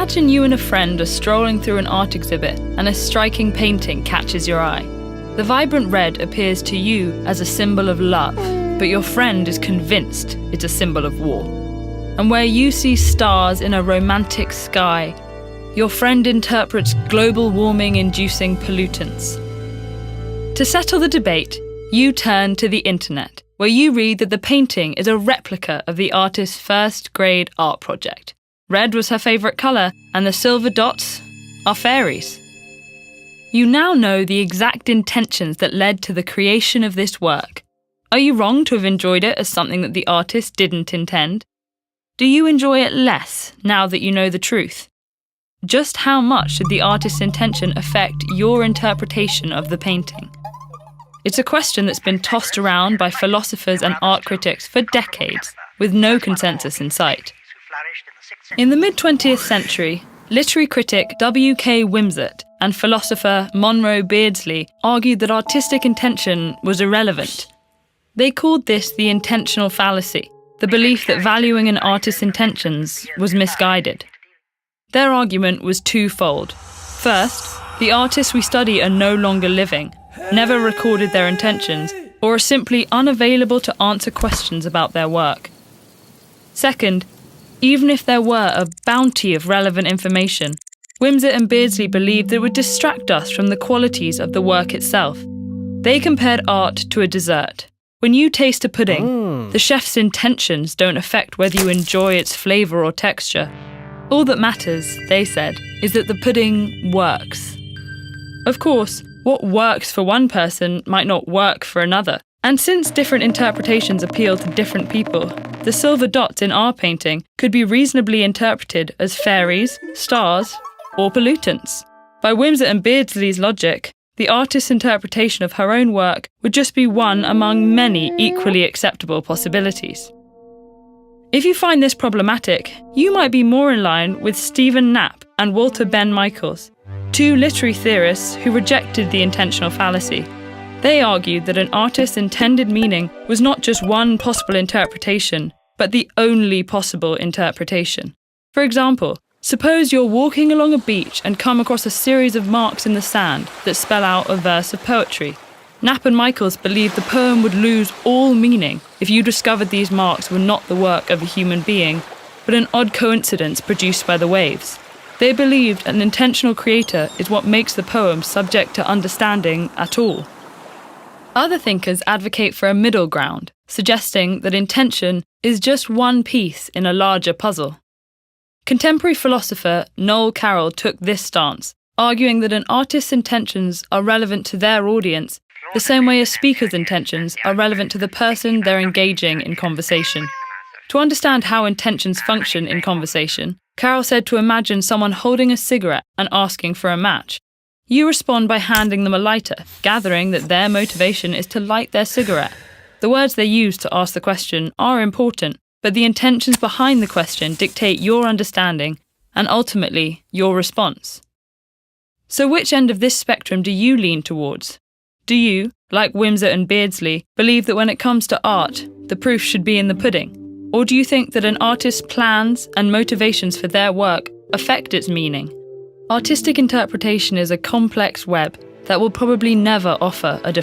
Imagine you and a friend are strolling through an art exhibit and a striking painting catches your eye. The vibrant red appears to you as a symbol of love, but your friend is convinced it's a symbol of war. And where you see stars in a romantic sky, your friend interprets global warming-inducing pollutants. To settle the debate, you turn to the internet, where you read that the painting is a replica of the artist's first-grade art project. Red was her favourite colour, and the silver dots are fairies. You now know the exact intentions that led to the creation of this work. Are you wrong to have enjoyed it as something that the artist didn't intend? Do you enjoy it less now that you know the truth? Just how much did the artist's intention affect your interpretation of the painting? It's a question that's been tossed around by philosophers and art critics for decades, with no consensus in sight. In the mid-20th century, literary critic W.K. Wimsatt and philosopher Monroe Beardsley argued that artistic intention was irrelevant. They called this the intentional fallacy, the belief that valuing an artist's intentions was misguided. Their argument was twofold. First, the artists we study are no longer living, never recorded their intentions, or are simply unavailable to answer questions about their work. Second, even if there were a bounty of relevant information, Wimsatt and Beardsley believed that it would distract us from the qualities of the work itself. They compared art to a dessert. When you taste a pudding, the chef's intentions don't affect whether you enjoy its flavour or texture. All that matters, they said, is that the pudding works. Of course, what works for one person might not work for another. And since different interpretations appeal to different people, the silver dots in our painting could be reasonably interpreted as fairies, stars, or pollutants. By Wimsatt and Beardsley's logic, the artist's interpretation of her own work would just be one among many equally acceptable possibilities. If you find this problematic, you might be more in line with Stephen Knapp and Walter Ben Michaels, two literary theorists who rejected the intentional fallacy. They argued that an artist's intended meaning was not just one possible interpretation, but the only possible interpretation. For example, suppose you're walking along a beach and come across a series of marks in the sand that spell out a verse of poetry. Knapp and Michaels believed the poem would lose all meaning if you discovered these marks were not the work of a human being, but an odd coincidence produced by the waves. They believed an intentional creator is what makes the poem subject to understanding at all. Other thinkers advocate for a middle ground, suggesting that intention is just one piece in a larger puzzle. Contemporary philosopher Noel Carroll took this stance, arguing that an artist's intentions are relevant to their audience the same way a speaker's intentions are relevant to the person they're engaging in conversation. To understand how intentions function in conversation, Carroll said to imagine someone holding a cigarette and asking for a match. You respond by handing them a lighter, gathering that their motivation is to light their cigarette. The words they use to ask the question are important, but the intentions behind the question dictate your understanding and ultimately your response. So which end of this spectrum do you lean towards? Do you, like Wimsatt and Beardsley, believe that when it comes to art, the proof should be in the pudding? Or do you think that an artist's plans and motivations for their work affect its meaning? Artistic interpretation is a complex web that will probably never offer a definitive